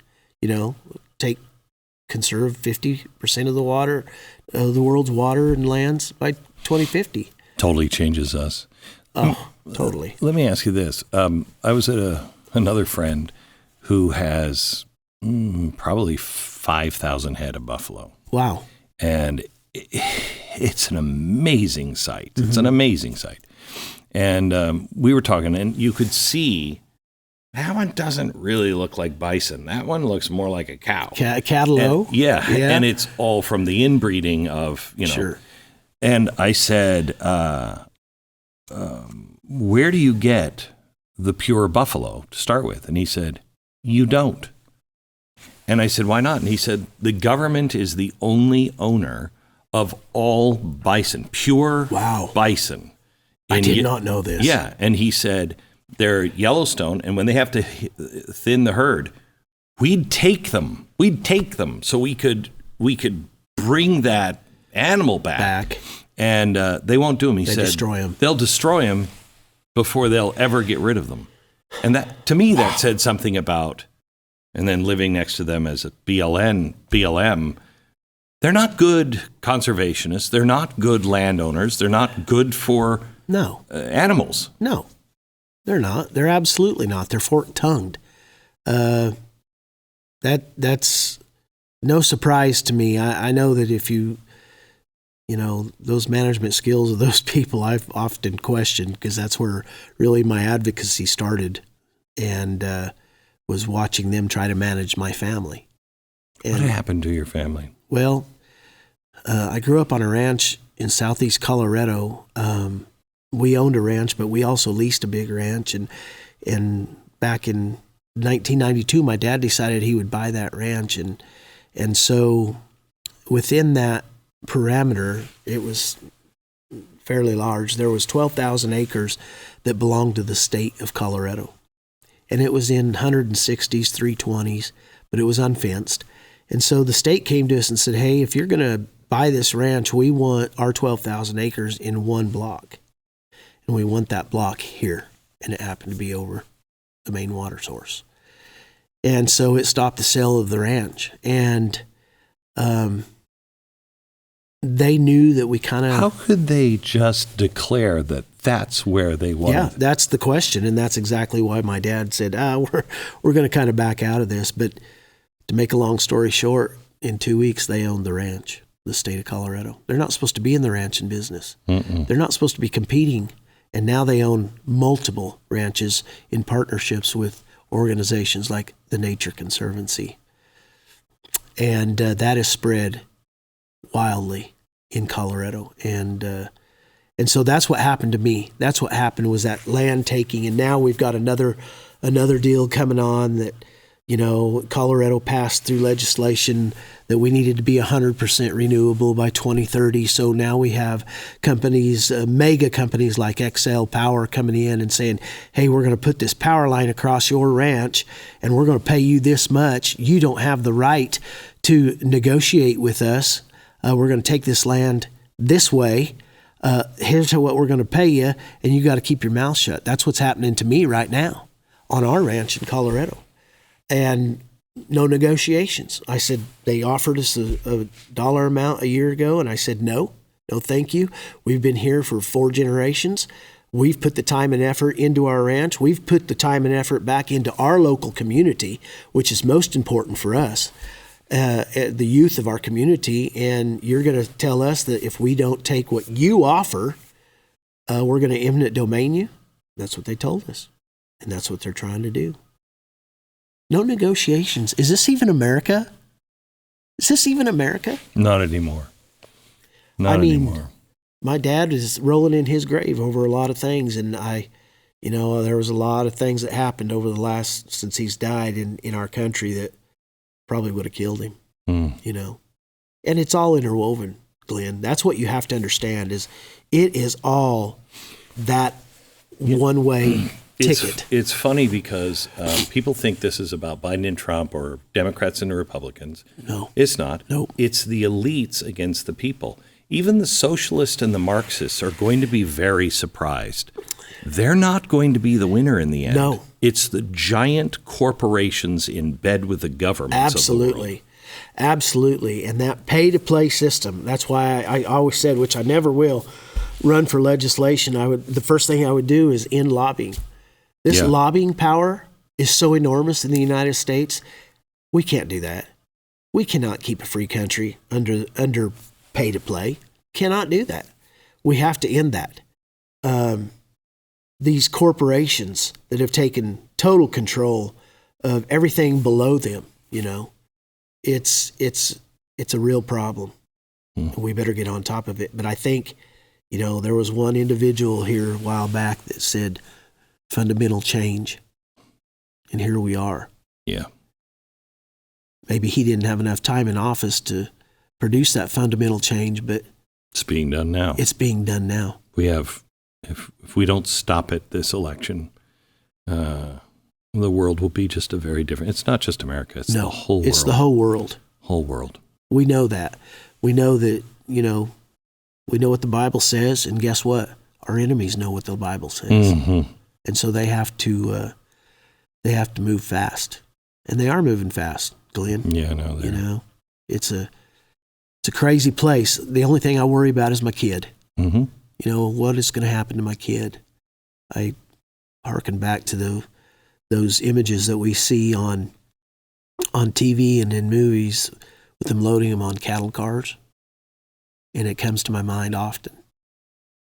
Conserve 50% of the water, the world's water and lands by 2050. Totally changes us. Oh, totally. Let me ask you this. I was at another friend who has probably 5,000 head of buffalo. Wow. And it's an amazing sight. Mm-hmm. It's an amazing sight. And we were talking, and you could see that one doesn't really look like bison. That one looks more like a cow. Cattle. Yeah. And it's all from the inbreeding of, Sure. And I said, where do you get the pure buffalo to start with? And he said, you don't. And I said, why not? And he said, the government is the only owner of all bison, pure bison. I did not know this. Yeah. And he said, they're Yellowstone, and when they have to thin the herd, we'd take them. So we could bring that animal back. And they won't do them. He said, destroy them. They'll destroy them before they'll ever get rid of them. And that, to me, that said something about, and then living next to them as a BLM, they're not good conservationists. They're not good landowners. They're not good for animals. No, they're not. They're absolutely not. They're fork-tongued. That's no surprise to me. I know that if those management skills of those people, I've often questioned, because that's where really my advocacy started, and was watching them try to manage my family. And, what happened to your family? Well, I grew up on a ranch in southeast Colorado. We owned a ranch, but we also leased a big ranch. And back in 1992, my dad decided he would buy that ranch. And so within that parameter, it was fairly large. There was 12,000 acres that belonged to the state of Colorado. And it was in 160s, 320s, but it was unfenced. And so the state came to us and said, hey, if you're going to buy this ranch, we want our 12,000 acres in one block. And we want that block here. And it happened to be over the main water source. And so it stopped the sale of the ranch. And they knew that we kind of... How could they just declare that that's where they wanted? Yeah, that's the question. And that's exactly why my dad said, we're going to kind of back out of this. But to make a long story short, in 2 weeks, they owned the ranch, the state of Colorado. They're not supposed to be in the ranch and business. They're not supposed to be competing. And now they own multiple ranches in partnerships with organizations like the Nature Conservancy. And that has spread wildly in Colorado. And so that's what happened to me. That's what happened, was that land taking. And now we've got another deal coming on that, Colorado passed through legislation that we needed to be 100% renewable by 2030. So now we have companies, mega companies like XL Power coming in and saying, hey, we're going to put this power line across your ranch and we're going to pay you this much. You don't have the right to negotiate with us. We're going to take this land this way. Here's what we're going to pay you, and you got to keep your mouth shut. That's what's happening to me right now on our ranch in Colorado. And no negotiations. I said, they offered us a dollar amount a year ago, and I said, no, thank you. We've been here for 4 generations. We've put the time and effort into our ranch. We've put the time and effort back into our local community, which is most important for us, the youth of our community. And you're going to tell us that if we don't take what you offer, we're going to eminent domain you? That's what they told us. And that's what they're trying to do. No negotiations. Is this even America? Not anymore. Not anymore. My dad is rolling in his grave over a lot of things, and there was a lot of things that happened over the since he's died in our country that probably would have killed him. And it's all interwoven, Glenn. That's what you have to understand, is it is all that one-way ticket. It's funny because people think this is about Biden and Trump or Democrats and Republicans. No. It's not. Nope. It's the elites against the people. Even the socialists and the Marxists are going to be very surprised. They're not going to be the winner in the end. No. It's the giant corporations in bed with the governments. Absolutely. Absolutely. And that pay-to-play system, that's why I always said, which I never will, run for legislation. The first thing I would do is end lobbying. This lobbying power is so enormous in the United States. We can't do that. We cannot keep a free country under pay to play. Cannot do that. We have to end that. These corporations that have taken total control of everything below them, it's a real problem. We better get on top of it. But I think, there was one individual here a while back that said, fundamental change. And here we are. Yeah. maybe he didn't have enough time in office to produce that fundamental change, but it's being done now. It's being done now. We have, if we don't stop it this election, the world will be just a very different. It's not just America. It's the whole world. It's the whole world. Whole world. We know that. We know that, we know what the Bible says, and guess what? Our enemies know what the Bible says. Mm-hmm. And so they have to move fast. And they are moving fast, Glenn. Yeah, no, it's a crazy place. The only thing I worry about is my kid. Mm-hmm. What is going to happen to my kid? I hearken back to those images that we see on TV and in movies with them loading them on cattle cars. And it comes to my mind often.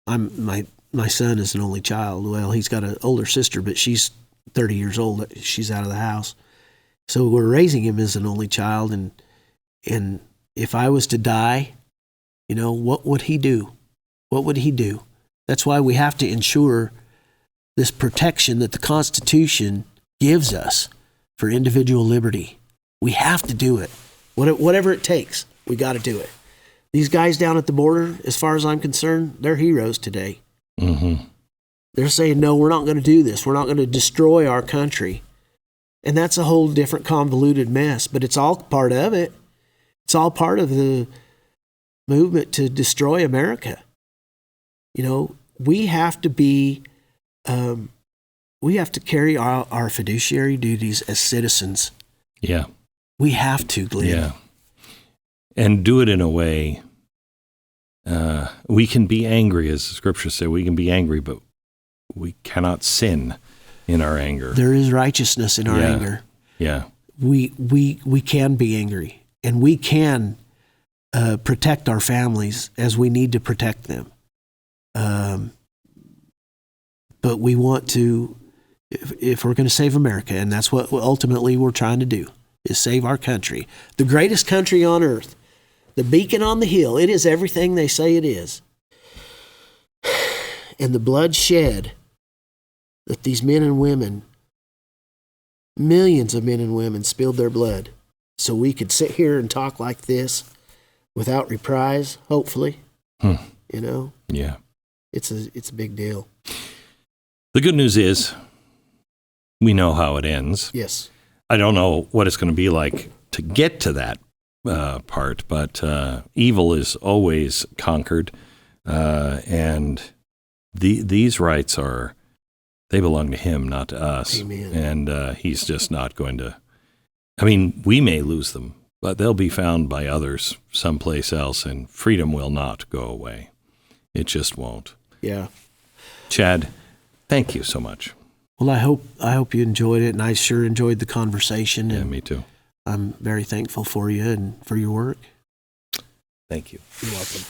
My son is an only child. Well, he's got an older sister, but she's 30 years old. She's out of the house. So we're raising him as an only child. And if I was to die, what would he do? What would he do? That's why we have to ensure this protection that the Constitution gives us for individual liberty. We have to do it. Whatever it takes, we got to do it. These guys down at the border, as far as I'm concerned, they're heroes today. Mm-hmm. They're saying, no, we're not going to do this. We're not going to destroy our country. And that's a whole different convoluted mess, but it's all part of it. It's all part of the movement to destroy America. We have to be, we have to carry our fiduciary duties as citizens. Yeah. We have to, Glenn. Yeah. And do it in a way, we can be angry, as the scriptures say, we can be angry, but we cannot sin in our anger. There is righteousness in our anger. Yeah. We can be angry, and we can protect our families as we need to protect them. But we want to, if we're going to save America, and that's what ultimately we're trying to do, is save our country. The greatest country on earth, the beacon on the hill. It is everything they say it is. And the blood shed that these men and women, millions of men and women, spilled their blood so we could sit here and talk like this without reprise, hopefully. Yeah. It's a big deal. The good news is we know how it ends. Yes. I don't know what it's going to be like to get to that part, but evil is always conquered, and these rights they belong to him, not to us. Amen. And he's just not going to. I mean, we may lose them, but they'll be found by others someplace else, and freedom will not go away. It just won't. Yeah. Shad, thank you so much. Well, I hope you enjoyed it, and I sure enjoyed the conversation. Yeah, and me too. I'm very thankful for you and for your work. Thank you. You're welcome.